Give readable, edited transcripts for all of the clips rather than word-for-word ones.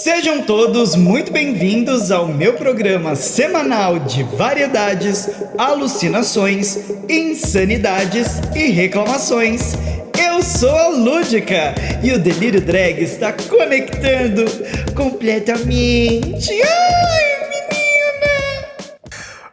Sejam todos muito bem-vindos ao meu programa semanal de variedades, alucinações, insanidades e reclamações. Eu sou a Lúdica e o Delírio Drag está conectando completamente. Ai, menina!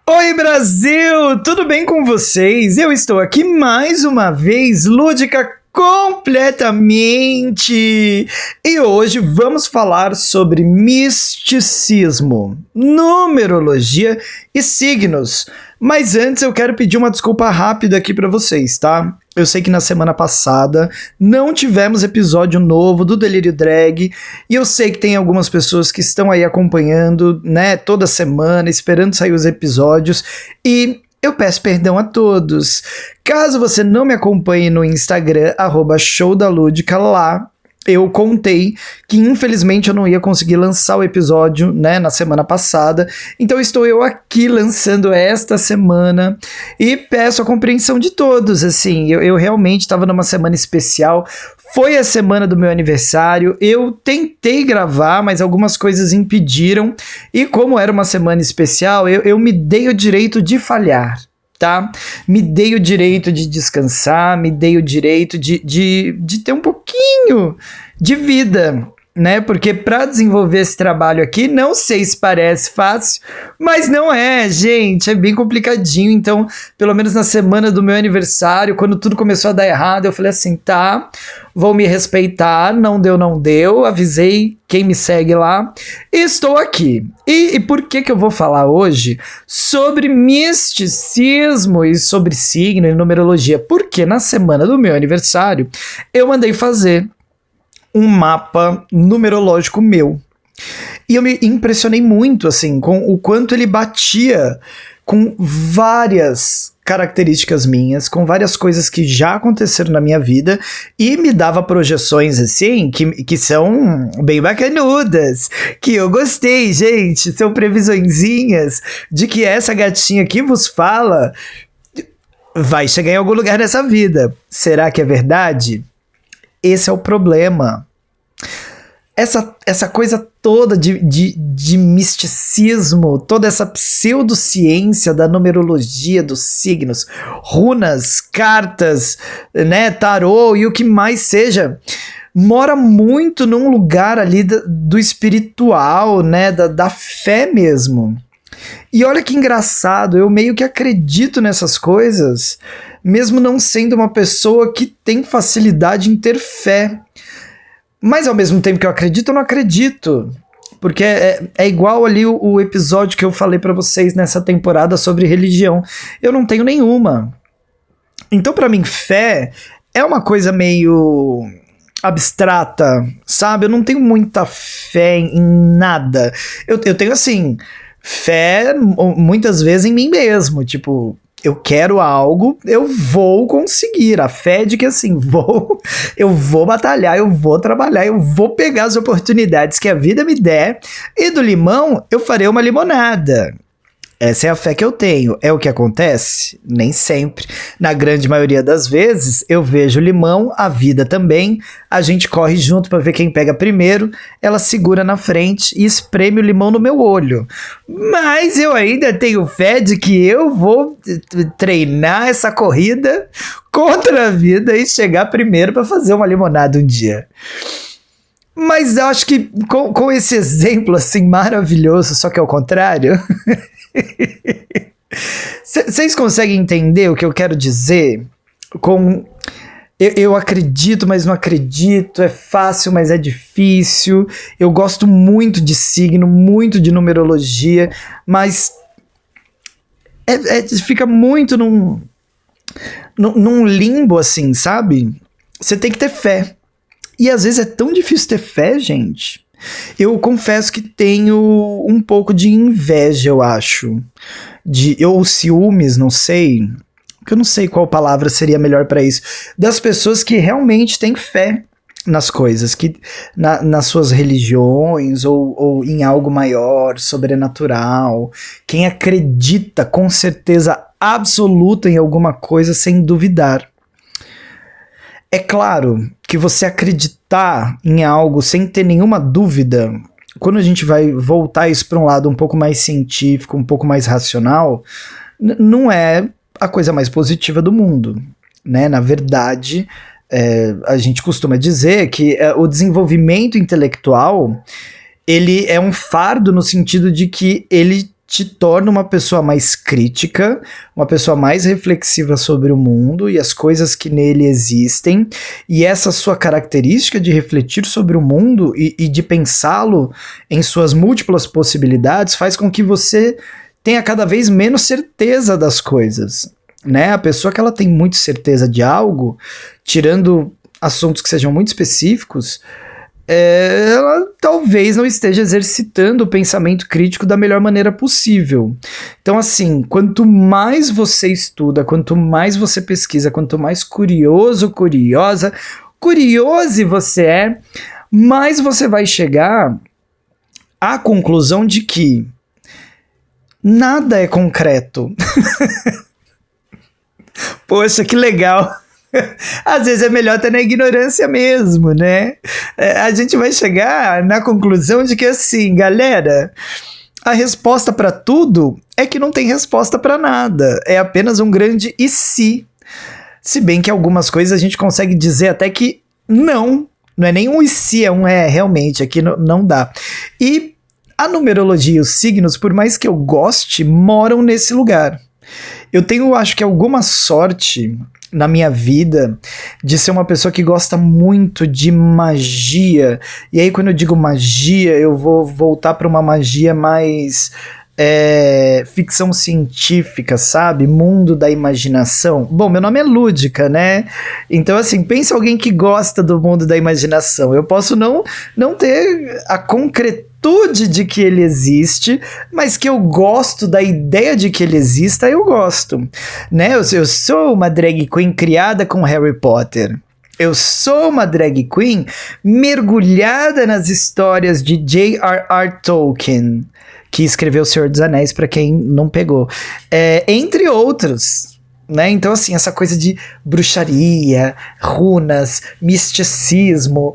Oi, Brasil! Tudo bem com vocês? Eu estou aqui mais uma vez, Lúdica completamente! E hoje vamos falar sobre misticismo, numerologia e signos. Mas antes eu quero pedir uma desculpa rápida aqui pra vocês, tá? Eu sei que na semana passada não tivemos episódio novo do Delírio Drag e eu sei que tem algumas pessoas que estão aí acompanhando, né, toda semana, esperando sair os episódios e eu peço perdão a todos. Caso você não me acompanhe no Instagram, @showdaludica, lá eu contei que infelizmente eu não ia conseguir lançar o episódio, né, na semana passada. Então estou eu aqui lançando esta semana e peço a compreensão de todos. Assim, eu realmente estava numa semana especial. Foi a semana do meu aniversário, eu tentei gravar, mas algumas coisas impediram, e como era uma semana especial, eu me dei o direito de falhar, tá? Me dei o direito de descansar, me dei o direito de ter um pouquinho de vida, né? Porque para desenvolver esse trabalho aqui, não sei se parece fácil, mas não é, gente, é bem complicadinho. Então, pelo menos na semana do meu aniversário, quando tudo começou a dar errado, eu falei assim, tá, vou me respeitar, não deu, avisei quem me segue lá, e estou aqui. E por que eu vou falar hoje sobre misticismo e sobre signo e numerologia? Porque na semana do meu aniversário, eu mandei fazer um mapa numerológico meu. E eu me impressionei muito, assim, com o quanto ele batia com várias características minhas, com várias coisas que já aconteceram na minha vida, e me dava projeções, assim, que são bem bacanudas, que eu gostei, gente. São previsõezinhas de que essa gatinha que vos fala vai chegar em algum lugar nessa vida. Será que é verdade? Esse é o problema. Essa coisa toda de misticismo, toda essa pseudociência da numerologia, dos signos, runas, cartas, né, tarô e o que mais seja, mora muito num lugar ali do espiritual, né, da fé mesmo. E olha que engraçado, eu meio que acredito nessas coisas, mesmo não sendo uma pessoa que tem facilidade em ter fé. Mas ao mesmo tempo que eu acredito, eu não acredito. Porque é igual ali o episódio que eu falei pra vocês nessa temporada sobre religião. Eu não tenho nenhuma. Então pra mim, fé é uma coisa meio abstrata, sabe? Eu não tenho muita fé em nada. Eu tenho, assim, fé muitas vezes em mim mesmo, tipo, eu quero algo, eu vou conseguir. A fé é de que, assim, eu vou batalhar, eu vou trabalhar, eu vou pegar as oportunidades que a vida me der, e do limão eu farei uma limonada. Essa é a fé que eu tenho. É o que acontece? Nem sempre. Na grande maioria das vezes, eu vejo o limão, a vida também, a gente corre junto para ver quem pega primeiro, ela segura na frente e espreme o limão no meu olho. Mas eu ainda tenho fé de que eu vou treinar essa corrida contra a vida e chegar primeiro para fazer uma limonada um dia. Mas eu acho que com esse exemplo assim maravilhoso, só que ao contrário... Vocês conseguem entender o que eu quero dizer? Eu acredito, mas não acredito. É fácil, mas é difícil. Eu gosto muito de signo, muito de numerologia, mas fica muito num limbo assim, sabe? Você tem que ter fé. E às vezes é tão difícil ter fé, gente. Eu confesso que tenho um pouco de inveja, eu acho. Ou ciúmes, não sei. Eu não sei qual palavra seria melhor para isso. Das pessoas que realmente têm fé nas coisas, nas suas religiões ou em algo maior, sobrenatural. Quem acredita com certeza absoluta em alguma coisa sem duvidar. É claro que você acreditar em algo sem ter nenhuma dúvida quando a gente vai voltar isso para um lado um pouco mais científico, um pouco mais racional, não é a coisa mais positiva do mundo, né? Na verdade, a gente costuma dizer que o desenvolvimento intelectual, ele é um fardo no sentido de que ele te torna uma pessoa mais crítica, uma pessoa mais reflexiva sobre o mundo e as coisas que nele existem, e essa sua característica de refletir sobre o mundo e de pensá-lo em suas múltiplas possibilidades faz com que você tenha cada vez menos certeza das coisas, né? A pessoa que ela tem muito certeza de algo, tirando assuntos que sejam muito específicos, ela talvez não esteja exercitando o pensamento crítico da melhor maneira possível. Então, assim, quanto mais você estuda, quanto mais você pesquisa, quanto mais curioso você é, mais você vai chegar à conclusão de que nada é concreto. Poxa, que legal! Às vezes é melhor estar na ignorância mesmo, né? A gente vai chegar na conclusão de que, assim, galera, a resposta para tudo é que não tem resposta para nada. É apenas um grande e se. Se bem que algumas coisas a gente consegue dizer até que não é nem um e se, é um realmente, aqui não dá. E a numerologia e os signos, por mais que eu goste, moram nesse lugar. Eu tenho, acho que, alguma sorte na minha vida de ser uma pessoa que gosta muito de magia. E aí, quando eu digo magia, eu vou voltar para uma magia mais ficção científica, sabe? Mundo da imaginação. Bom, meu nome é Lúdica, né? Então, assim, pensa alguém que gosta do mundo da imaginação. Eu posso não ter a concretude de que ele existe, mas que eu gosto da ideia de que ele exista, eu gosto, né? Eu sou uma drag queen criada com Harry Potter. Eu sou uma drag queen mergulhada nas histórias de J.R.R. Tolkien, que escreveu O Senhor dos Anéis, para quem não pegou. Entre outros, né? Então, assim, essa coisa de bruxaria, runas, misticismo,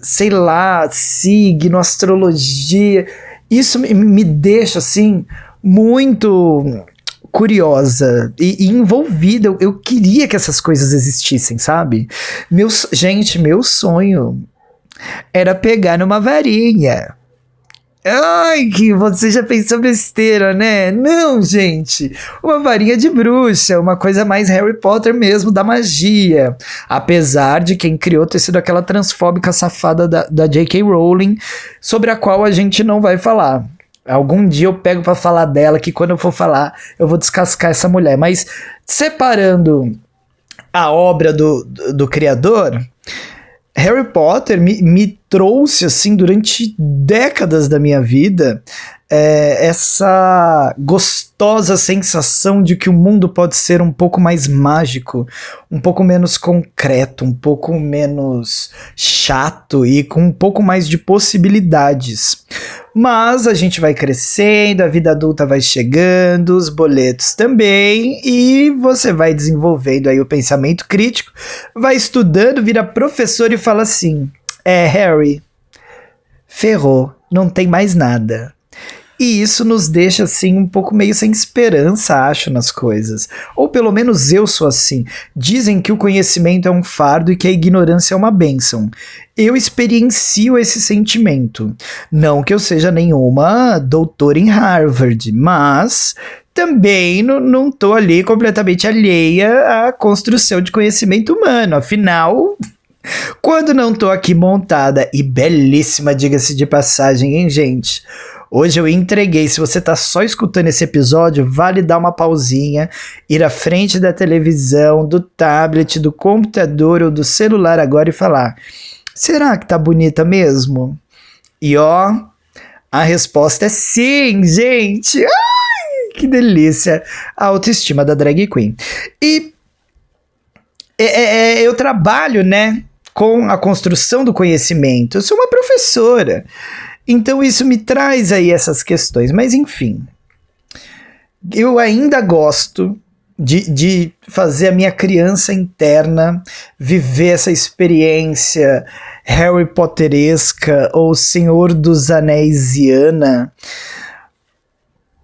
sei lá, signo, astrologia, isso me deixa, assim, muito curiosa e envolvida. Eu queria que essas coisas existissem, sabe? Gente, meu sonho era pegar numa varinha. Ai, que você já pensou besteira, né? Não, gente. Uma varinha de bruxa, uma coisa mais Harry Potter mesmo, da magia. Apesar de quem criou ter sido aquela transfóbica safada da J.K. Rowling, sobre a qual a gente não vai falar. Algum dia eu pego pra falar dela, que quando eu for falar, eu vou descascar essa mulher. Mas, separando a obra do criador, Harry Potter me trouxe, assim, durante décadas da minha vida, essa gostosa sensação de que o mundo pode ser um pouco mais mágico, um pouco menos concreto, um pouco menos chato e com um pouco mais de possibilidades. Mas a gente vai crescendo, a vida adulta vai chegando, os boletos também, e você vai desenvolvendo aí o pensamento crítico, vai estudando, vira professor e fala assim: Harry, ferrou, não tem mais nada. E isso nos deixa, assim, um pouco meio sem esperança, acho, nas coisas. Ou pelo menos eu sou assim. Dizem que o conhecimento é um fardo e que a ignorância é uma bênção. Eu experiencio esse sentimento. Não que eu seja nenhuma doutora em Harvard, mas também não tô ali completamente alheia à construção de conhecimento humano. Afinal, quando não tô aqui montada, e belíssima, diga-se de passagem, hein, gente? Hoje eu entreguei. Se você tá só escutando esse episódio, vale dar uma pausinha, ir à frente da televisão, do tablet, do computador ou do celular agora e falar: será que tá bonita mesmo? E ó, a resposta é sim, gente! Ai, que delícia! A autoestima da drag queen. E eu trabalho, né, com a construção do conhecimento. Eu sou uma professora. Então isso me traz aí essas questões. Mas enfim, eu ainda gosto de fazer a minha criança interna viver essa experiência Harry Potteresca ou Senhor dos Anéisiana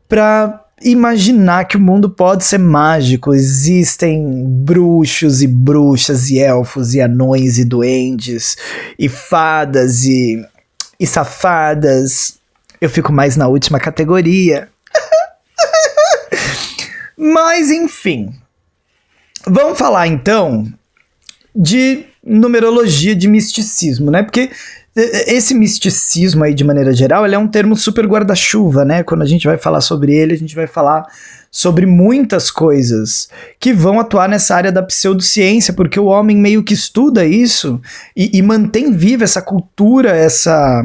pra imaginar que o mundo pode ser mágico. Existem bruxos e bruxas e elfos e anões e duendes e fadas e safadas. Eu fico mais na última categoria. Mas enfim, vamos falar então de numerologia, de misticismo, né? Porque esse misticismo aí, de maneira geral, ele é um termo super guarda-chuva, né? Quando a gente vai falar sobre ele, a gente vai falar sobre muitas coisas que vão atuar nessa área da pseudociência, porque o homem meio que estuda isso e mantém viva essa cultura, essa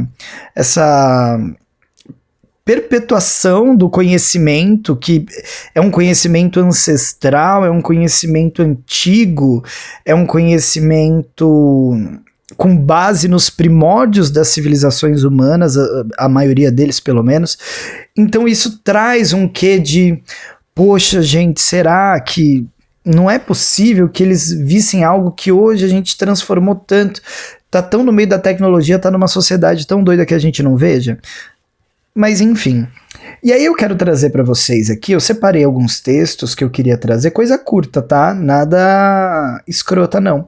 perpetuação do conhecimento, que é um conhecimento ancestral, é um conhecimento antigo, é um conhecimento com base nos primórdios das civilizações humanas, a maioria deles pelo menos. Então isso traz um quê de, poxa gente, será que não é possível que eles vissem algo que hoje a gente transformou tanto, tá tão no meio da tecnologia, tá numa sociedade tão doida que a gente não veja? Mas enfim, e aí eu quero trazer para vocês aqui, eu separei alguns textos que eu queria trazer, coisa curta, tá? Nada escrota não.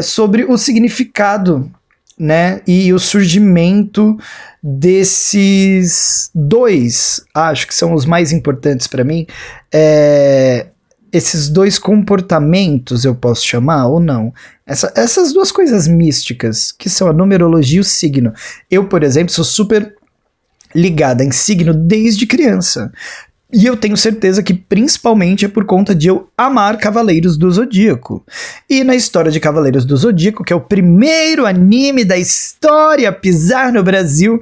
Sobre o significado, né, e o surgimento desses dois, acho que são os mais importantes para mim, esses dois comportamentos, eu posso chamar ou não? Essas duas coisas místicas, que são a numerologia e o signo. Eu, por exemplo, sou super ligada em signo desde criança. E eu tenho certeza que principalmente é por conta de eu amar Cavaleiros do Zodíaco. E na história de Cavaleiros do Zodíaco, que é o primeiro anime da história a pisar no Brasil,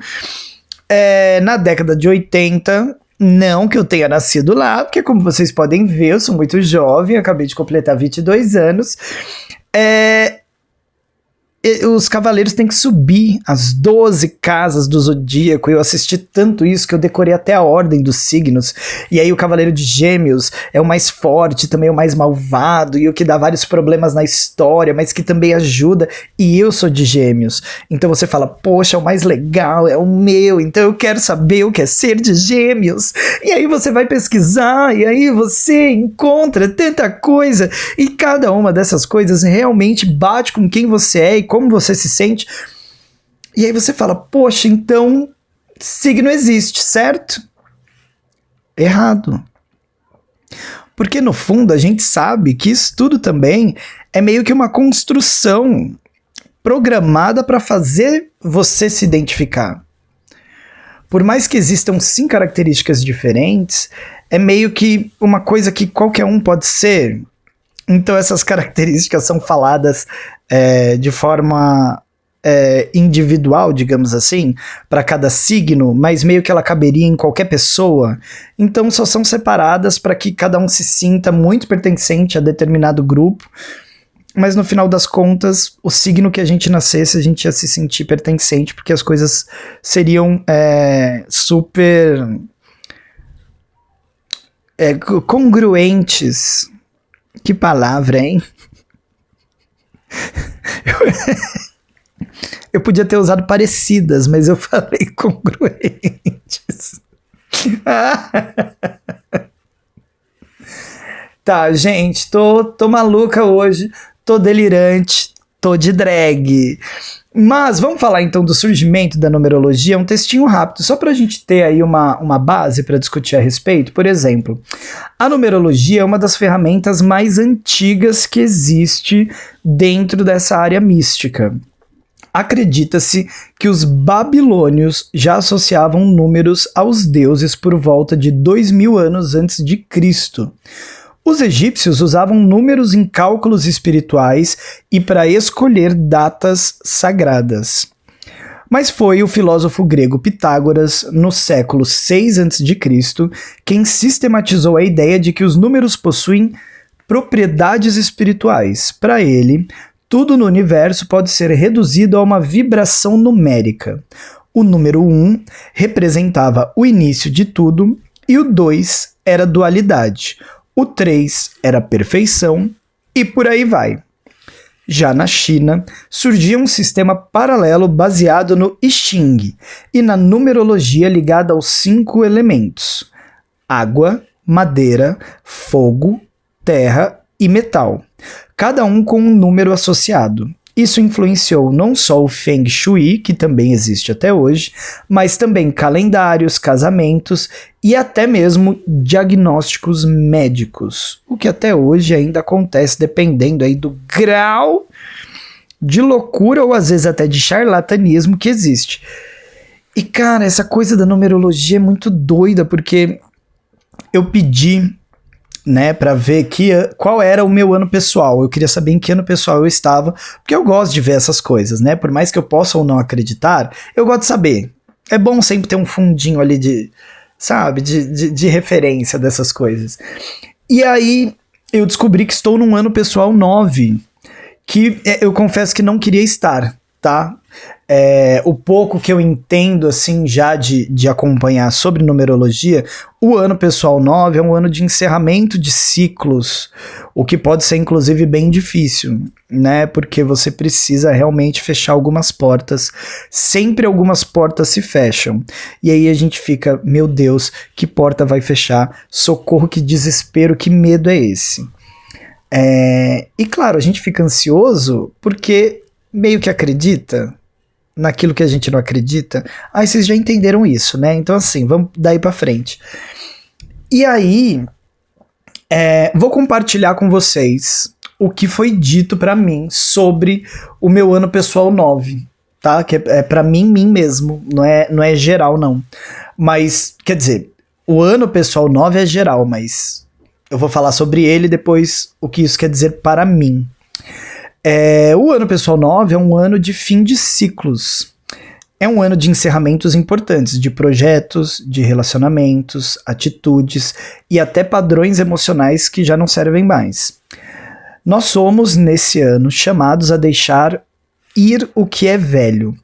na década de 80, não que eu tenha nascido lá, porque como vocês podem ver, eu sou muito jovem, acabei de completar 22 anos, os cavaleiros têm que subir as 12 casas do Zodíaco. Eu assisti tanto isso que eu decorei até a ordem dos signos. E aí o Cavaleiro de Gêmeos é o mais forte, também o mais malvado, e o que dá vários problemas na história, mas que também ajuda. E eu sou de Gêmeos. Então você fala, poxa, é o mais legal, é o meu, então eu quero saber o que é ser de Gêmeos. E aí você vai pesquisar, e aí você encontra tanta coisa, e cada uma dessas coisas realmente bate com quem você é e como você se sente. E aí você fala, poxa, então signo existe, certo? Errado. Porque no fundo a gente sabe que isso tudo também é meio que uma construção programada para fazer você se identificar. Por mais que existam sim características diferentes, é meio que uma coisa que qualquer um pode ser. Então essas características são faladas de forma individual, digamos assim, para cada signo, mas meio que ela caberia em qualquer pessoa. Então só são separadas para que cada um se sinta muito pertencente a determinado grupo, mas no final das contas, o signo que a gente nascesse, a gente ia se sentir pertencente, porque as coisas seriam super congruentes. Que palavra, hein? Eu podia ter usado parecidas, mas eu falei congruentes. Tá, gente, tô maluca hoje, tô delirante, tô de drag. Mas vamos falar então do surgimento da numerologia, um textinho rápido, só pra gente ter aí uma base para discutir a respeito. Por exemplo, a numerologia é uma das ferramentas mais antigas que existe dentro dessa área mística. Acredita-se que os babilônios já associavam números aos deuses por volta de 2000 anos antes de Cristo. Os egípcios usavam números em cálculos espirituais e para escolher datas sagradas. Mas foi o filósofo grego Pitágoras, no século 6 a.C., quem sistematizou a ideia de que os números possuem propriedades espirituais. Para ele, tudo no universo pode ser reduzido a uma vibração numérica. O número 1 representava o início de tudo e o 2 era dualidade. O 3 era perfeição, e por aí vai. Já na China, surgia um sistema paralelo baseado no I Ching e na numerologia ligada aos 5 elementos: água, madeira, fogo, terra e metal, cada um com um número associado. Isso influenciou não só o Feng Shui, que também existe até hoje, mas também calendários, casamentos e até mesmo diagnósticos médicos, o que até hoje ainda acontece dependendo aí do grau de loucura ou às vezes até de charlatanismo que existe. E cara, essa coisa da numerologia é muito doida, porque eu pedi, né, para ver qual era o meu ano pessoal. Eu queria saber em que ano pessoal eu estava, porque eu gosto de ver essas coisas, né? Por mais que eu possa ou não acreditar, eu gosto de saber. É bom sempre ter um fundinho ali de, sabe, de referência dessas coisas. E aí eu descobri que estou num ano pessoal 9, que eu confesso que não queria estar, tá? O pouco que eu entendo assim já de acompanhar sobre numerologia, o ano pessoal 9 é um ano de encerramento de ciclos, o que pode ser inclusive bem difícil, né? Porque você precisa realmente fechar algumas portas, sempre algumas portas se fecham, e aí a gente fica, meu Deus, que porta vai fechar? Socorro, que desespero, que medo é esse? E claro, a gente fica ansioso porque meio que acredita naquilo que a gente não acredita. Vocês já entenderam isso, né? Então assim, vamos daí pra frente. E aí, vou compartilhar com vocês o que foi dito pra mim sobre o meu ano pessoal 9, tá? Que é pra mim mesmo, não é geral não. Mas, quer dizer, o ano pessoal 9 é geral, mas eu vou falar sobre ele depois, o que isso quer dizer para mim. O ano pessoal 9 é um ano de fim de ciclos. É um ano de encerramentos importantes, de projetos, de relacionamentos, atitudes e até padrões emocionais que já não servem mais. Nós somos, nesse ano, chamados a deixar ir o que é velho,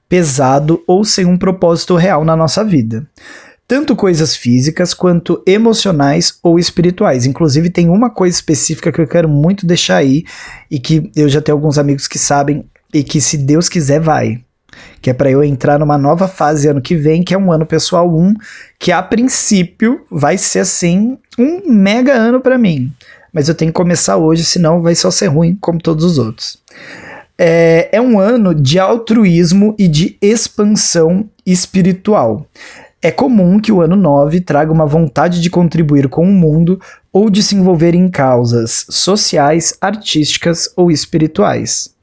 pesado ou sem um propósito real na nossa vida. Tanto coisas físicas quanto emocionais ou espirituais. Inclusive tem uma coisa específica que eu quero muito deixar aí, e que eu já tenho alguns amigos que sabem, e que se Deus quiser vai. Que é para eu entrar numa nova fase ano que vem, que é um ano pessoal 1, que a princípio vai ser assim, um mega ano para mim. Mas eu tenho que começar hoje, senão vai só ser ruim como todos os outros. É um ano de altruísmo e de expansão espiritual. É comum que o ano 9 traga uma vontade de contribuir com o mundo ou de se envolver em causas sociais, artísticas ou espirituais.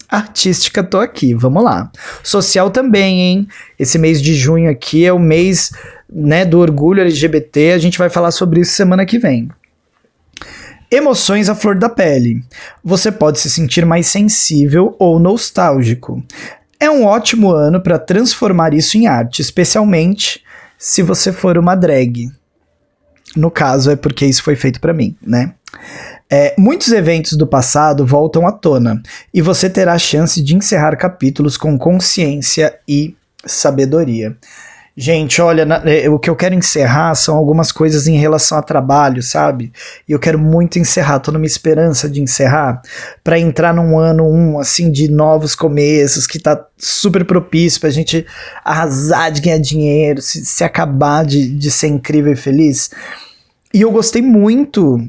Artística, tô aqui, vamos lá. Social também, hein? Esse mês de junho aqui é o mês, né, do orgulho LGBT, a gente vai falar sobre isso semana que vem. Emoções à flor da pele. Você pode se sentir mais sensível ou nostálgico. É um ótimo ano para transformar isso em arte, especialmente se você for uma drag. No caso, é porque isso foi feito para mim, né? Muitos eventos do passado voltam à tona, e você terá a chance de encerrar capítulos com consciência e sabedoria. Gente, olha, o que eu quero encerrar são algumas coisas em relação a trabalho, sabe? E eu quero muito encerrar, tô numa esperança de encerrar, pra entrar num ano 1, assim, de novos começos, que tá super propício pra gente arrasar de ganhar dinheiro, se acabar de ser incrível e feliz. E eu gostei muito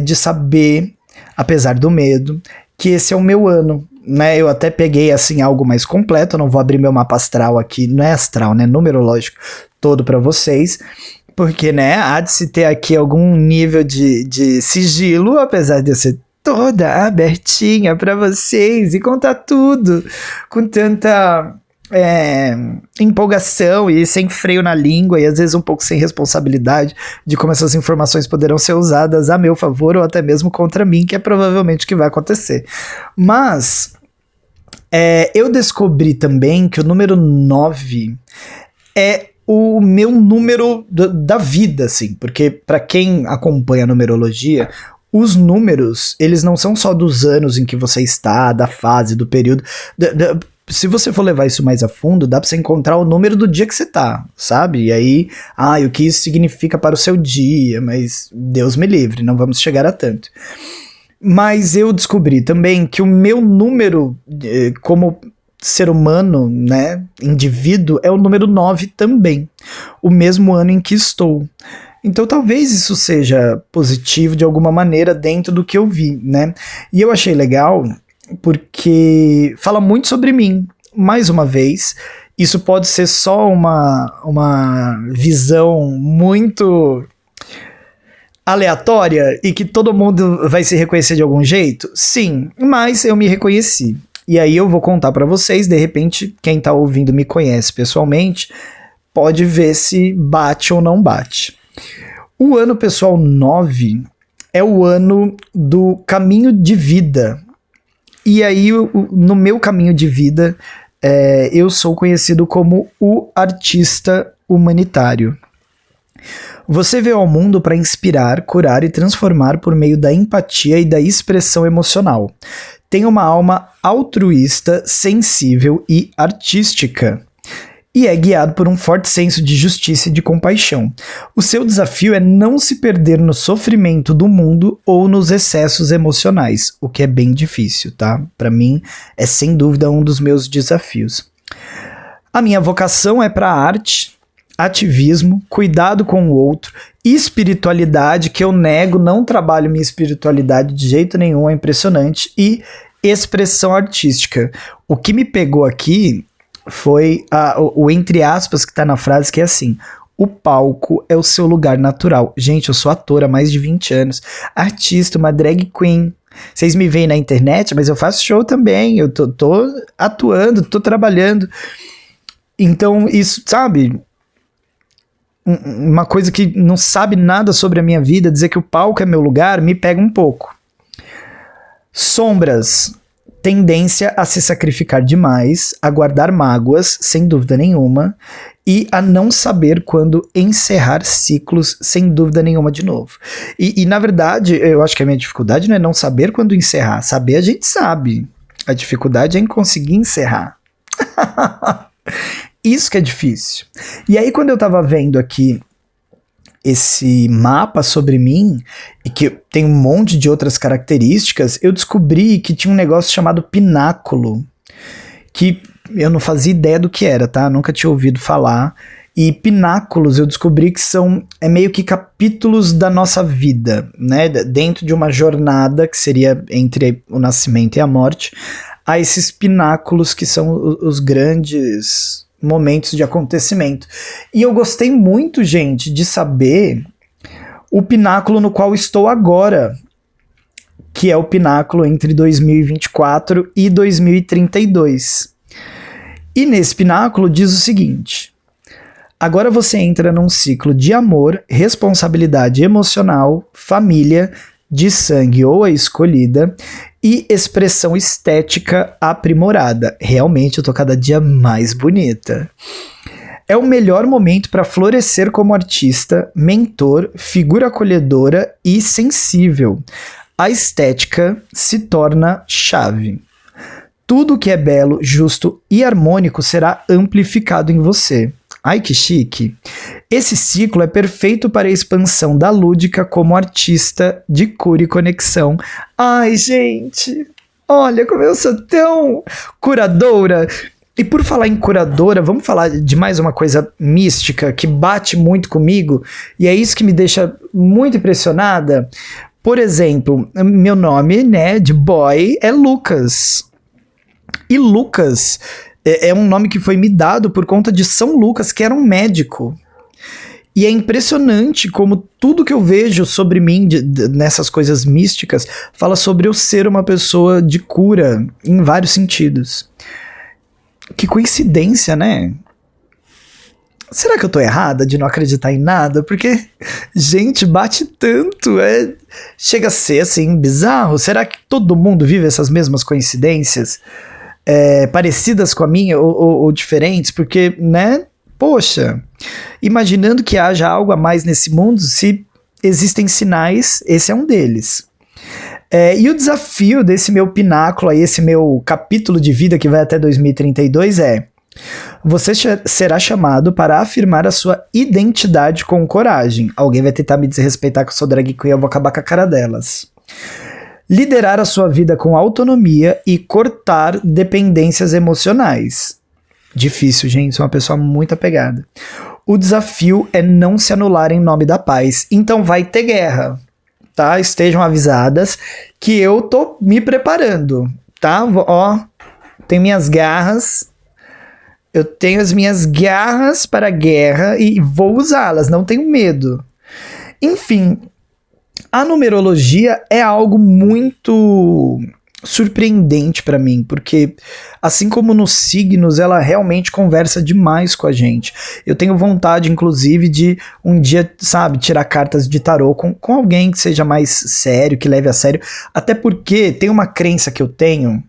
de saber, apesar do medo, que esse é o meu ano, né? Eu até peguei assim algo mais completo, eu não vou abrir meu mapa astral aqui, não é astral, né, numerológico todo para vocês, porque, né, há de se ter aqui algum nível de sigilo, apesar de eu ser toda abertinha para vocês e contar tudo com tanta empolgação e sem freio na língua, e às vezes um pouco sem responsabilidade de como essas informações poderão ser usadas a meu favor ou até mesmo contra mim, que é provavelmente o que vai acontecer. Mas eu descobri também que o número 9 é o meu número da vida, assim, porque para quem acompanha a numerologia, os números, eles não são só dos anos em que você está, da fase, do período. Se você for levar isso mais a fundo, dá pra você encontrar o número do dia que você tá, sabe? E aí, o que isso significa para o seu dia, mas Deus me livre, não vamos chegar a tanto. Mas eu descobri também que o meu número como ser humano, né, indivíduo, é o número 9 também, o mesmo ano em que estou. Então talvez isso seja positivo de alguma maneira dentro do que eu vi, né? E eu achei legal porque fala muito sobre mim. Mais uma vez, isso pode ser só uma visão muito aleatória e que todo mundo vai se reconhecer de algum jeito? Sim, mas eu me reconheci. E aí eu vou contar pra vocês, de repente, quem tá ouvindo me conhece pessoalmente, pode ver se bate ou não bate. O ano pessoal 9 é o ano do caminho de vida. E aí, no meu caminho de vida, eu sou conhecido como o artista humanitário. Você veio ao mundo para inspirar, curar e transformar por meio da empatia e da expressão emocional. Tem uma alma altruísta, sensível e artística. E é guiado por um forte senso de justiça e de compaixão. O seu desafio é não se perder no sofrimento do mundo ou nos excessos emocionais, o que é bem difícil, tá? Para mim, é sem dúvida um dos meus desafios. A minha vocação é para a arte, ativismo, cuidado com o outro, espiritualidade, que eu nego, não trabalho minha espiritualidade de jeito nenhum, é impressionante, e expressão artística. O que me pegou aqui foi o entre aspas que tá na frase, que é assim: o palco é o seu lugar natural. Gente, eu sou ator há mais de 20 anos, artista, uma drag queen. Vocês me veem na internet, mas eu faço show também, eu tô atuando, tô trabalhando. Então, isso, sabe, uma coisa que não sabe nada sobre a minha vida, dizer que o palco é meu lugar, me pega um pouco. Sombras. Tendência a se sacrificar demais, a guardar mágoas, sem dúvida nenhuma, e a não saber quando encerrar ciclos, sem dúvida nenhuma, de novo. E na verdade, eu acho que a minha dificuldade não é não saber quando encerrar. Saber a gente sabe. A dificuldade é em conseguir encerrar. Isso que é difícil. E aí, quando eu tava vendo aqui esse mapa sobre mim, e que tem um monte de outras características, eu descobri que tinha um negócio chamado pináculo, que eu não fazia ideia do que era, tá? Nunca tinha ouvido falar. E pináculos eu descobri que são meio que capítulos da nossa vida, né? Dentro de uma jornada que seria entre o nascimento e a morte, há esses pináculos que são os grandes momentos de acontecimento. E eu gostei muito, gente, de saber o pináculo no qual estou agora, que é o pináculo entre 2024 e 2032. E nesse pináculo diz o seguinte: agora você entra num ciclo de amor, responsabilidade emocional, família, de sangue ou a escolhida, e expressão estética aprimorada. Realmente eu tô cada dia mais bonita. É o melhor momento para florescer como artista, mentor, figura acolhedora e sensível. A estética se torna chave. Tudo que é belo, justo e harmônico será amplificado em você. Ai, que chique! Esse ciclo é perfeito para a expansão da lúdica como artista de cura e conexão. Ai, gente! Olha como eu sou tão curadora! E por falar em curadora, vamos falar de mais uma coisa mística que bate muito comigo, e é isso que me deixa muito impressionada. Por exemplo, meu nome, né, de boy é Lucas. E Lucas é um nome que foi me dado por conta de São Lucas, que era um médico. E é impressionante como tudo que eu vejo sobre mim, nessas coisas místicas, fala sobre eu ser uma pessoa de cura, em vários sentidos. Que coincidência, né? Será que eu tô errada de não acreditar em nada? Porque, gente, bate tanto, chega a ser, assim, bizarro. Será que todo mundo vive essas mesmas coincidências? Parecidas com a minha ou diferentes? Porque, né? Poxa, imaginando que haja algo a mais nesse mundo, se existem sinais, esse é um deles. E o desafio desse meu pináculo, aí, esse meu capítulo de vida que vai até 2032 você será chamado para afirmar a sua identidade com coragem. Alguém vai tentar me desrespeitar que eu sou drag queen, eu vou acabar com a cara delas. liderar a sua vida com autonomia e cortar dependências emocionais. Difícil, gente, sou uma pessoa muito apegada. O desafio é não se anular em nome da paz, então vai ter guerra, tá? Estejam avisadas que eu tô me preparando, tá? Ó, tem minhas garras, eu tenho as minhas garras para a guerra e vou usá-las, não tenho medo. Enfim, a numerologia é algo muito surpreendente para mim, porque assim como nos signos, ela realmente conversa demais com a gente. Eu tenho vontade, inclusive, de um dia, sabe, tirar cartas de tarô com alguém que seja mais sério, que leve a sério, até porque tem uma crença que eu tenho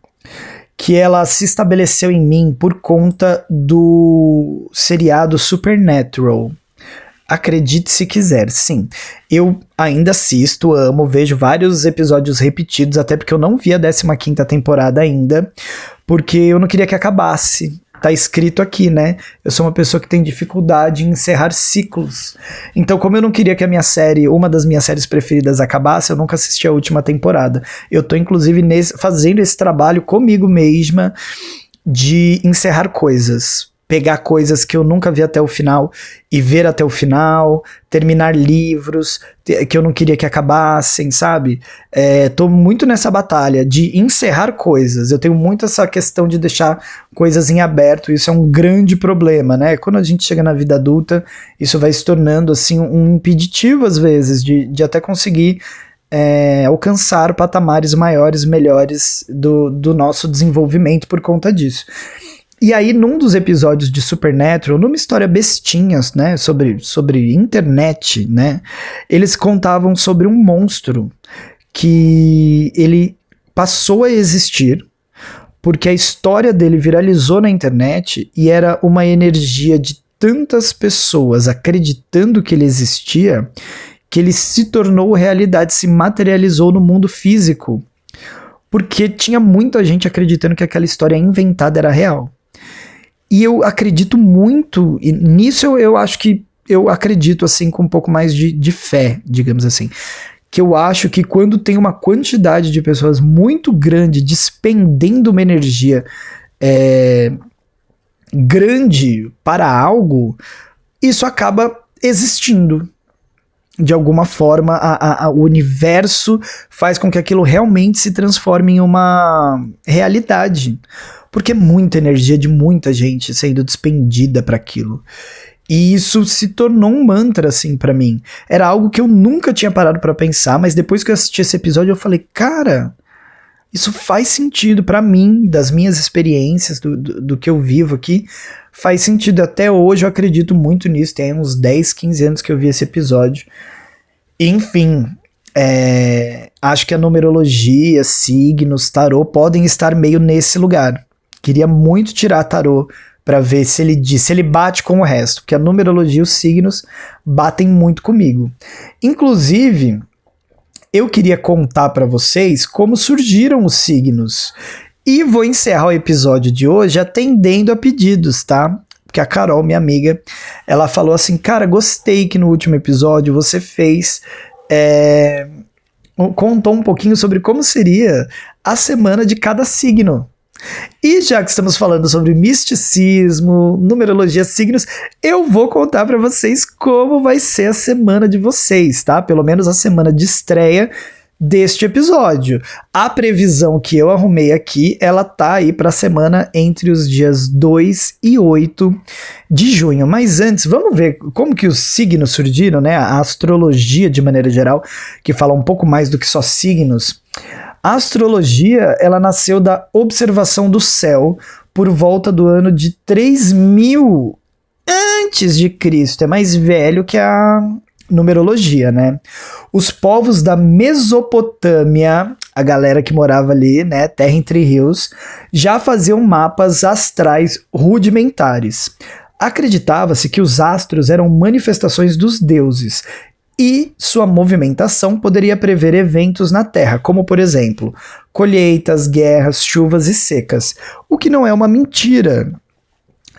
que ela se estabeleceu em mim por conta do seriado Supernatural. Acredite se quiser, sim. Eu ainda assisto, amo, vejo vários episódios repetidos, até porque eu não vi a 15ª temporada ainda, porque eu não queria que acabasse. Tá escrito aqui, né? Eu sou uma pessoa que tem dificuldade em encerrar ciclos. Então, como eu não queria que a minha série, uma das minhas séries preferidas, acabasse, eu nunca assisti a última temporada. Eu tô, inclusive, fazendo esse trabalho comigo mesma de encerrar coisas. Pegar coisas que eu nunca vi até o final e ver até o final, terminar livros que eu não queria que acabassem, sabe? Tô muito nessa batalha de encerrar coisas. Eu tenho muito essa questão de deixar coisas em aberto, isso é um grande problema, né? Quando a gente chega na vida adulta, isso vai se tornando assim um impeditivo às vezes de até conseguir alcançar patamares maiores, melhores do nosso desenvolvimento por conta disso. E aí, num dos episódios de Supernatural, numa história bestinhas, né, sobre internet, né, eles contavam sobre um monstro que ele passou a existir porque a história dele viralizou na internet e era uma energia de tantas pessoas acreditando que ele existia que ele se tornou realidade, se materializou no mundo físico, porque tinha muita gente acreditando que aquela história inventada era real. E eu acredito muito, e nisso eu acho que eu acredito assim com um pouco mais de fé, digamos assim. Que eu acho que quando tem uma quantidade de pessoas muito grande despendendo uma energia grande para algo, isso acaba existindo. De alguma forma, o universo faz com que aquilo realmente se transforme em uma realidade. Porque é muita energia de muita gente sendo despendida para aquilo. E isso se tornou um mantra, assim, pra mim. Era algo que eu nunca tinha parado pra pensar, mas depois que eu assisti esse episódio, eu falei, cara, isso faz sentido pra mim, das minhas experiências, do que eu vivo aqui, faz sentido. Até hoje eu acredito muito nisso, tem uns 10, 15 anos que eu vi esse episódio. Enfim, acho que a numerologia, signos, tarô podem estar meio nesse lugar. Queria muito tirar tarô para ver se ele bate com o resto, porque a numerologia e os signos batem muito comigo. Inclusive, eu queria contar para vocês como surgiram os signos. E vou encerrar o episódio de hoje atendendo a pedidos, tá? Porque a Carol, minha amiga, ela falou assim, cara, gostei que no último episódio você fez... contou um pouquinho sobre como seria a semana de cada signo. E já que estamos falando sobre misticismo, numerologia, signos, eu vou contar para vocês como vai ser a semana de vocês, tá? Pelo menos a semana de estreia deste episódio. A previsão que eu arrumei aqui, ela tá aí para a semana entre os dias 2 e 8 de junho. Mas antes, vamos ver como que os signos surgiram, né? A astrologia, de maneira geral, que fala um pouco mais do que só signos. A astrologia, ela nasceu da observação do céu por volta do ano de 3000 antes de Cristo. É mais velho que a numerologia, né? Os povos da Mesopotâmia, a galera que morava ali, né, terra entre rios, já faziam mapas astrais rudimentares. Acreditava-se que os astros eram manifestações dos deuses e sua movimentação poderia prever eventos na Terra, como, por exemplo, colheitas, guerras, chuvas e secas, o que não é uma mentira,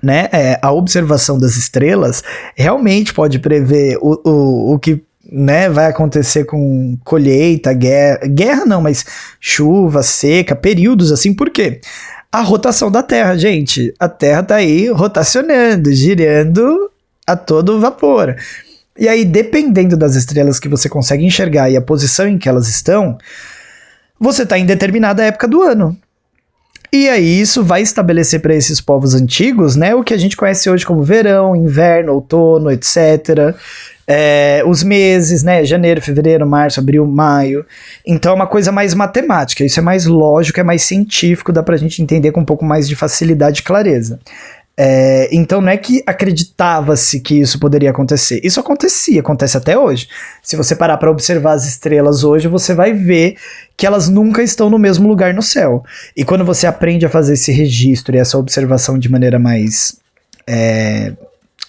né? A observação das estrelas realmente pode prever o que né, vai acontecer com colheita, guerra não, mas chuva, seca, períodos assim, por quê? A rotação da Terra, gente, a Terra tá aí rotacionando, girando a todo vapor. E aí, dependendo das estrelas que você consegue enxergar e a posição em que elas estão, você tá em determinada época do ano. E aí isso vai estabelecer para esses povos antigos, né, o que a gente conhece hoje como verão, inverno, outono, etc. Os meses, né, janeiro, fevereiro, março, abril, maio. Então é uma coisa mais matemática, isso é mais lógico, é mais científico, dá pra gente entender com um pouco mais de facilidade e clareza. Então não é que acreditava-se que isso poderia acontecer. Isso acontecia, acontece até hoje. Se você parar para observar as estrelas hoje, você vai ver que elas nunca estão no mesmo lugar no céu. E quando você aprende a fazer esse registro e essa observação de maneira mais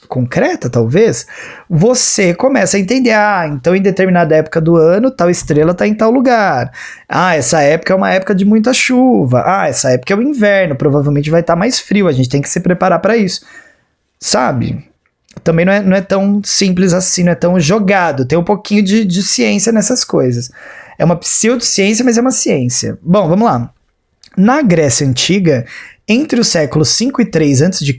concreta, talvez, você começa a entender, então em determinada época do ano, tal estrela está em tal lugar. Essa época é uma época de muita chuva. Essa época é o inverno, provavelmente vai estar mais frio, a gente tem que se preparar para isso. Sabe? Também não é tão simples assim, não é tão jogado, tem um pouquinho de ciência nessas coisas. É uma pseudociência, mas é uma ciência. Bom, vamos lá. Na Grécia Antiga, entre os séculos 5 e 3 a.C.,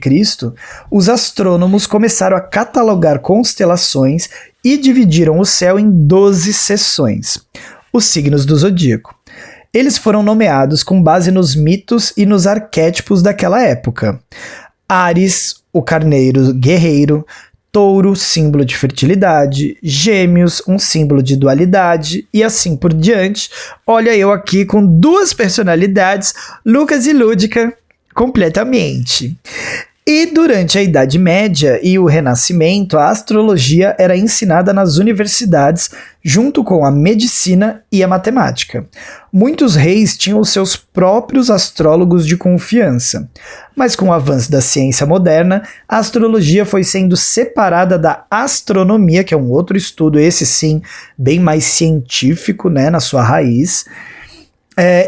os astrônomos começaram a catalogar constelações e dividiram o céu em 12 seções, os signos do zodíaco. Eles foram nomeados com base nos mitos e nos arquétipos daquela época. Áries, o carneiro guerreiro; Touro, símbolo de fertilidade; Gêmeos, um símbolo de dualidade, e assim por diante. Olha eu aqui com duas personalidades, Lucas e Lúdica, completamente. E durante a Idade Média e o Renascimento, a astrologia era ensinada nas universidades junto com a medicina e a matemática. Muitos reis tinham os seus próprios astrólogos de confiança. Mas com o avanço da ciência moderna, a astrologia foi sendo separada da astronomia, que é um outro estudo, esse sim, bem mais científico, né, na sua raiz,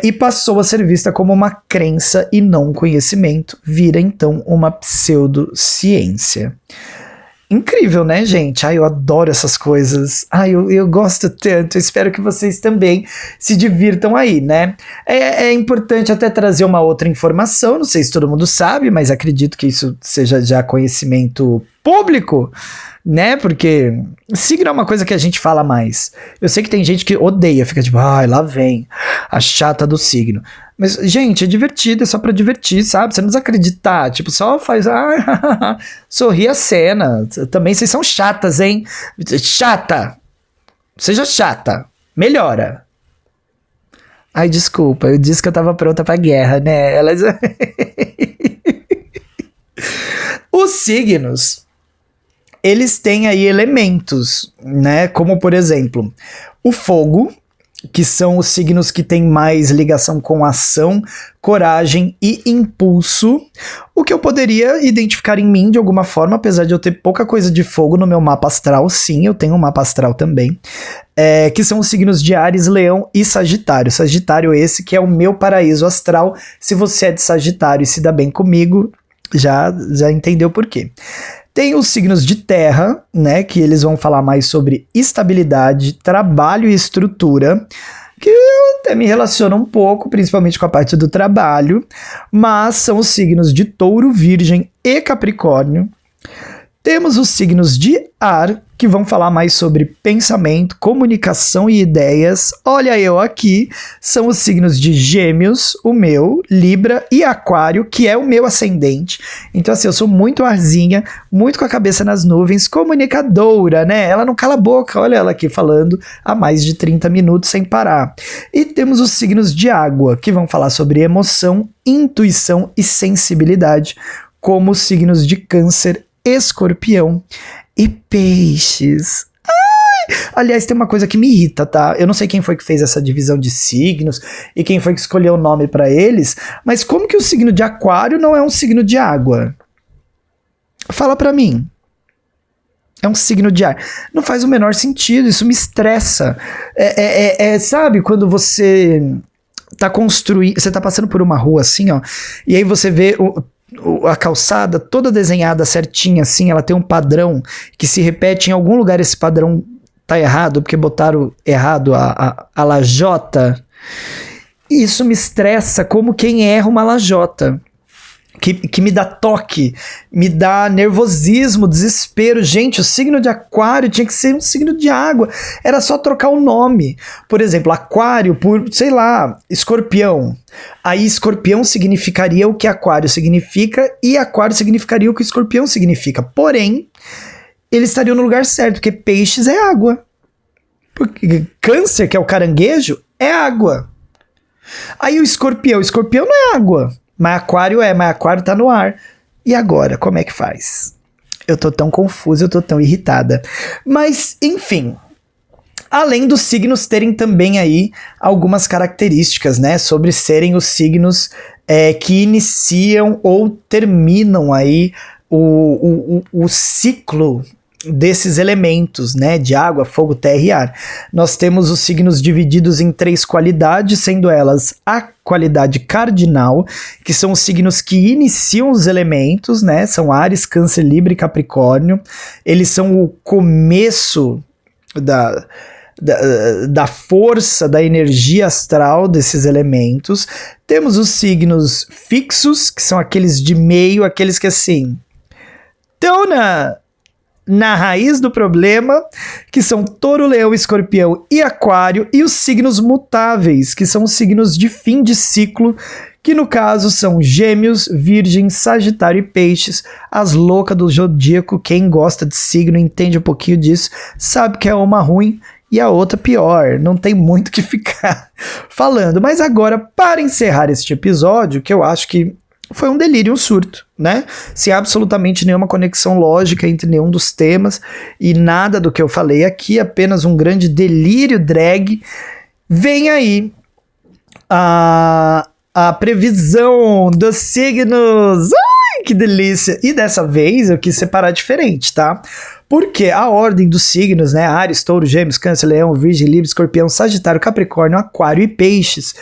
e passou a ser vista como uma crença e não um conhecimento, vira então uma pseudociência. Incrível, né, gente? Eu adoro essas coisas. Eu gosto tanto. Espero que vocês também se divirtam aí, né? É importante até trazer uma outra informação. Não sei se todo mundo sabe, mas acredito que isso seja já conhecimento público, né? Porque signo é uma coisa que a gente fala mais. Eu sei que tem gente que odeia, fica tipo, lá vem a chata do signo. Mas, gente, é divertido, é só pra divertir, sabe? Você não precisa acreditar, tipo, só faz, sorri a cena. Também vocês são chatas, hein? Chata! Seja chata. Melhora. Desculpa, eu disse que eu tava pronta pra guerra, né? Elas... Os signos, eles têm aí elementos, né? Como, por exemplo, o fogo, que são os signos que têm mais ligação com ação, coragem e impulso, o que eu poderia identificar em mim de alguma forma, apesar de eu ter pouca coisa de fogo no meu mapa astral. Sim, eu tenho um mapa astral também, que são os signos de Áries, Leão e Sagitário. Sagitário esse que é o meu paraíso astral. Se você é de Sagitário e se dá bem comigo, já entendeu por quê. Tem os signos de terra, né, que eles vão falar mais sobre estabilidade, trabalho e estrutura, que eu até me relaciono um pouco, principalmente com a parte do trabalho, mas são os signos de touro, virgem e capricórnio. Temos os signos de ar, que vão falar mais sobre pensamento, comunicação e ideias. Olha eu aqui, são os signos de Gêmeos, o meu, Libra e Aquário, que é o meu ascendente. Então assim, eu sou muito arzinha, muito com a cabeça nas nuvens, comunicadora, né? Ela não cala a boca, olha ela aqui falando há mais de 30 minutos sem parar. E temos os signos de água, que vão falar sobre emoção, intuição e sensibilidade, como os signos de Câncer, Escorpião e Peixes. Aliás, tem uma coisa que me irrita, tá? Eu não sei quem foi que fez essa divisão de signos e quem foi que escolheu o nome pra eles, mas como que o signo de Aquário não é um signo de água? Fala pra mim. É um signo de ar. Não faz o menor sentido, isso me estressa. Sabe, quando você tá construindo, você tá passando por uma rua assim, ó, e aí você vê a calçada toda desenhada certinha assim, ela tem um padrão que se repete em algum lugar, esse padrão tá errado porque botaram errado a lajota. Isso me estressa como quem erra uma lajota. Que me dá toque, me dá nervosismo, desespero. Gente, o signo de aquário tinha que ser um signo de água. Era só trocar o nome. Por exemplo, aquário por, sei lá, escorpião. Aí escorpião significaria o que aquário significa e aquário significaria o que escorpião significa. Porém, eles estariam no lugar certo, porque peixes é água. Porque câncer, que é o caranguejo, é água. Aí o escorpião não é água. Mas aquário tá no ar. E agora, como é que faz? Eu tô tão confusa, eu tô tão irritada. Mas, enfim, além dos signos terem também aí algumas características, né? Sobre serem os signos que iniciam ou terminam aí o ciclo desses elementos, né, de água, fogo, terra e ar. Nós temos os signos divididos em 3 qualidades, sendo elas a qualidade cardinal, que são os signos que iniciam os elementos, né, são Áries, Câncer, Libra e Capricórnio. Eles são o começo da força, da energia astral desses elementos. Temos os signos fixos, que são aqueles de meio, aqueles que assim estão na raiz do problema, que são Touro, Leão, Escorpião e Aquário, e os signos mutáveis, que são os signos de fim de ciclo, que no caso são Gêmeos, Virgem, Sagitário e Peixes, as loucas do zodíaco. Quem gosta de signo, entende um pouquinho disso, sabe que é uma ruim e a outra pior, não tem muito o que ficar falando. Mas agora, para encerrar este episódio, que eu acho que foi um delírio, um surto, né? Sem absolutamente nenhuma conexão lógica entre nenhum dos temas e nada do que eu falei aqui, apenas um grande delírio drag. Vem aí a previsão dos signos. Ai, que delícia! E dessa vez eu quis separar diferente, tá? Porque a ordem dos signos, né? Áries, Touro, Gêmeos, Câncer, Leão, Virgem, Libra, Escorpião, Sagitário, Capricórnio, Aquário e Peixes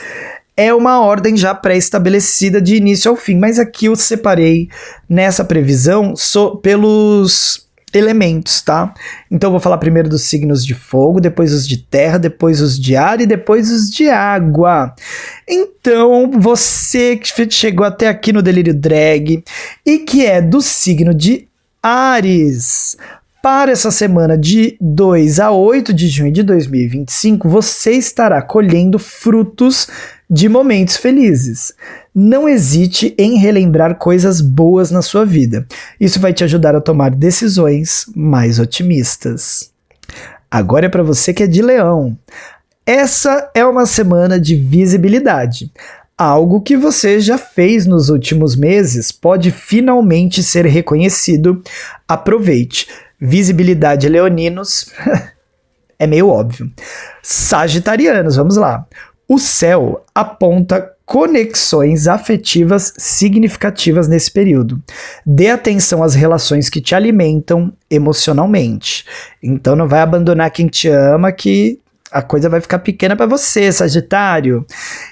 é uma ordem já pré-estabelecida de início ao fim, mas aqui eu separei nessa previsão pelos elementos, tá? Então eu vou falar primeiro dos signos de fogo, depois os de terra, depois os de ar e depois os de água. Então, você que chegou até aqui no Delírio Drag e que é do signo de Áries, para essa semana de 2 a 8 de junho de 2025, você estará colhendo frutos de momentos felizes. Não hesite em relembrar coisas boas na sua vida. Isso vai te ajudar a tomar decisões mais otimistas. Agora é para você que é de Leão. Essa é uma semana de visibilidade. Algo que você já fez nos últimos meses pode finalmente ser reconhecido. Aproveite. Visibilidade leoninos é meio óbvio. Sagitarianos, vamos lá. O céu aponta conexões afetivas significativas nesse período. Dê atenção às relações que te alimentam emocionalmente. Então não vai abandonar quem te ama, que a coisa vai ficar pequena para você, Sagitário.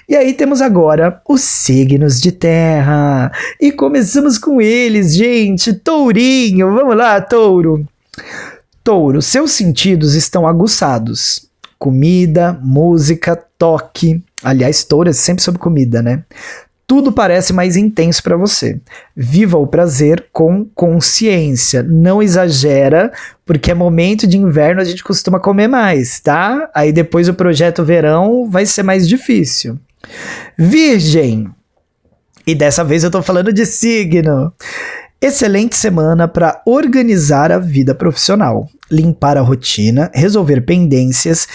E aí temos agora os signos de terra. E começamos com eles, gente. Tourinho, vamos lá, Touro. Touro, seus sentidos estão aguçados. Comida, música, toque. Aliás, Touro é sempre sobre comida, né? Tudo parece mais intenso para você. Viva o prazer com consciência. Não exagera, porque é momento de inverno, a gente costuma comer mais, tá? Aí depois o projeto verão vai ser mais difícil. Virgem. E dessa vez eu tô falando de signo. Excelente semana para organizar a vida profissional, limpar a rotina, resolver pendências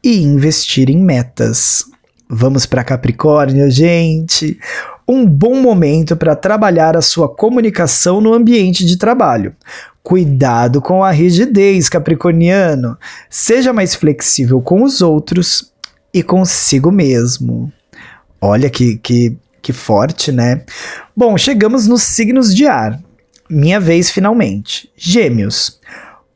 e investir em metas. Vamos para Capricórnio, gente! Um bom momento para trabalhar a sua comunicação no ambiente de trabalho. Cuidado com a rigidez, capricorniano. Seja mais flexível com os outros e consigo mesmo. Olha que forte, né? Bom, chegamos nos signos de ar. Minha vez finalmente. Gêmeos.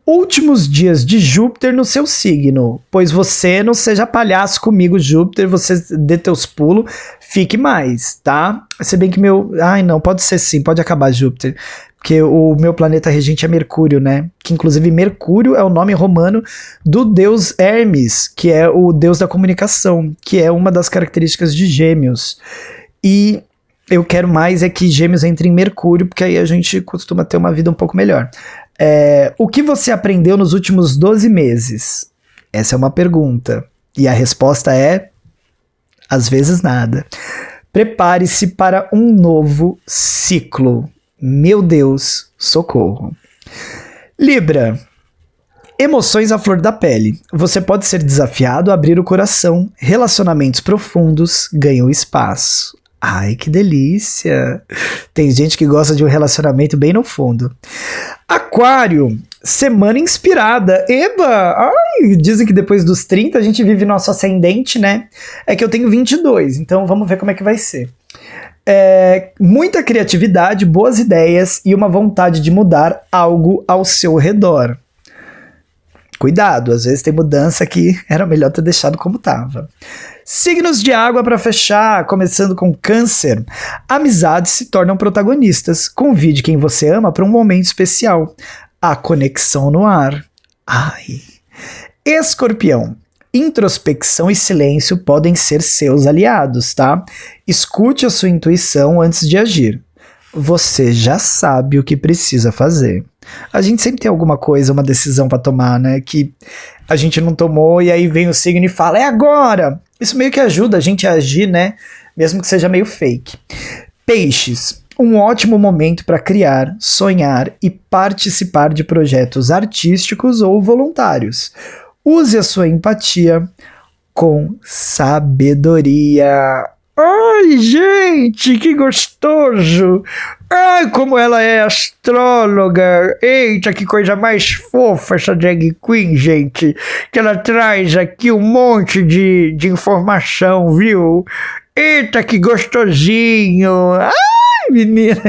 Últimos dias de Júpiter no seu signo, pois você não seja palhaço comigo, Júpiter, você dê teus pulos, fique mais, tá? Se bem que meu... Ai, não, pode ser sim, pode acabar Júpiter. porque o meu planeta regente é Mercúrio, né? Que inclusive Mercúrio é o nome romano do deus Hermes, que é o deus da comunicação, que é uma das características de Gêmeos. E eu quero mais é que Gêmeos entre em Mercúrio, porque aí a gente costuma ter uma vida um pouco melhor. O que você aprendeu nos últimos 12 meses? Essa é uma pergunta. E a resposta é: às vezes nada. Prepare-se para um novo ciclo. Meu Deus, socorro. Libra. Emoções à flor da pele. Você pode ser desafiado a abrir o coração. Relacionamentos profundos ganham espaço. Ai, que delícia. Tem gente que gosta de um relacionamento bem no fundo. Aquário. Semana inspirada. Eba! Ai, dizem que depois dos 30 a gente vive nosso ascendente, né? É que eu tenho 22, então vamos ver como é que vai ser. Muita criatividade, boas ideias e uma vontade de mudar algo ao seu redor. Cuidado, às vezes tem mudança que era melhor ter deixado como estava. Signos de água para fechar, começando com Câncer. Amizades se tornam protagonistas. Convide quem você ama para um momento especial. A conexão no ar. Ai. Escorpião. Introspecção e silêncio podem ser seus aliados, tá? Escute a sua intuição antes de agir. Você já sabe o que precisa fazer. A gente sempre tem alguma coisa, uma decisão para tomar, né? Que a gente não tomou e aí vem o signo e fala, é agora! Isso meio que ajuda a gente a agir, né? Mesmo que seja meio fake. Peixes. Um ótimo momento para criar, sonhar e participar de projetos artísticos ou voluntários. Use a sua empatia com sabedoria. Ai, gente, que gostoso! Ai, como ela é astróloga! Eita, que coisa mais fofa essa drag queen, gente! Que ela traz aqui um monte de informação, viu? Eita, que gostosinho! Ai, menina!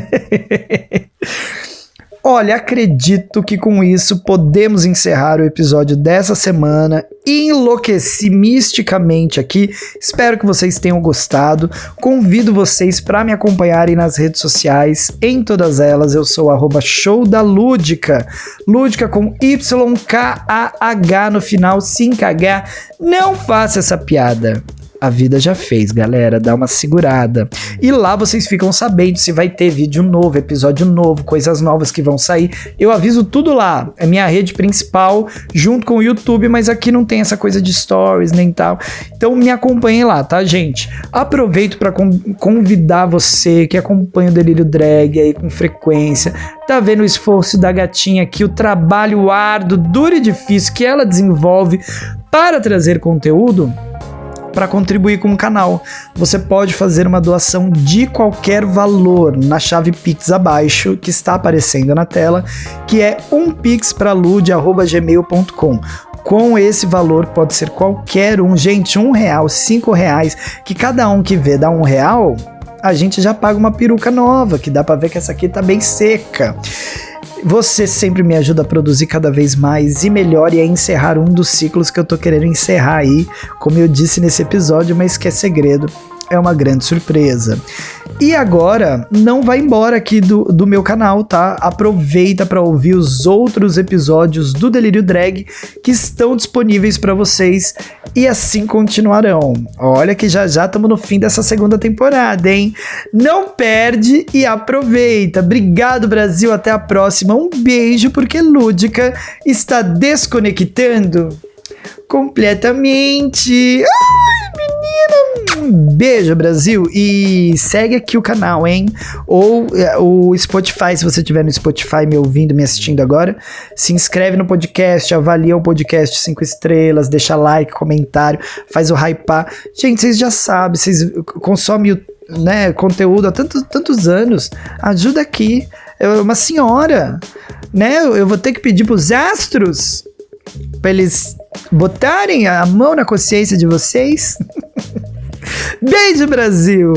Olha, acredito que com isso podemos encerrar o episódio dessa semana. Enlouqueci misticamente aqui. Espero que vocês tenham gostado. Convido vocês para me acompanharem nas redes sociais. Em todas elas eu sou @showdalúdica. Lúdica com YKAH no final, 5H. Não faça essa piada. A vida já fez, galera, dá uma segurada. E lá vocês ficam sabendo se vai ter vídeo novo, episódio novo, coisas novas que vão sair. Eu aviso tudo lá, é minha rede principal, junto com o YouTube, mas aqui não tem essa coisa de stories nem tal. Então me acompanhem lá, tá, gente? Aproveito para convidar você que acompanha o Delírio Drag aí com frequência, tá vendo o esforço da gatinha aqui, o trabalho árduo, duro e difícil que ela desenvolve para trazer conteúdo, para contribuir com o canal. Você pode fazer uma doação de qualquer valor na chave Pix abaixo, que está aparecendo na tela, que é umpixpralud@gmail.com. Com esse valor, pode ser qualquer um. Gente, R$1, R$5, que cada um que vê dá R$1, a gente já paga uma peruca nova, que dá para ver que essa aqui tá bem seca. Você sempre me ajuda a produzir cada vez mais e melhor e a encerrar um dos ciclos que eu tô querendo encerrar aí, como eu disse nesse episódio, mas que é segredo, é uma grande surpresa. E agora, não vai embora aqui do meu canal, tá? Aproveita para ouvir os outros episódios do Delírio Drag que estão disponíveis para vocês e assim continuarão. Olha que já estamos no fim dessa segunda temporada, hein? Não perde e aproveita. Obrigado, Brasil. Até a próxima. Um beijo, porque Lúdica está desconectando completamente. Ai, menina! Um beijo, Brasil. E segue aqui o canal, hein? Ou o Spotify, se você estiver no Spotify me ouvindo, me assistindo agora. Se inscreve no podcast, avalia o podcast 5 estrelas, deixa like, comentário, faz o hypar. Gente, vocês já sabem, vocês consomem né, conteúdo há tantos anos. Ajuda aqui. Uma senhora, né? Eu vou ter que pedir pros astros para eles botarem a mão na consciência de vocês. Beijo, Brasil!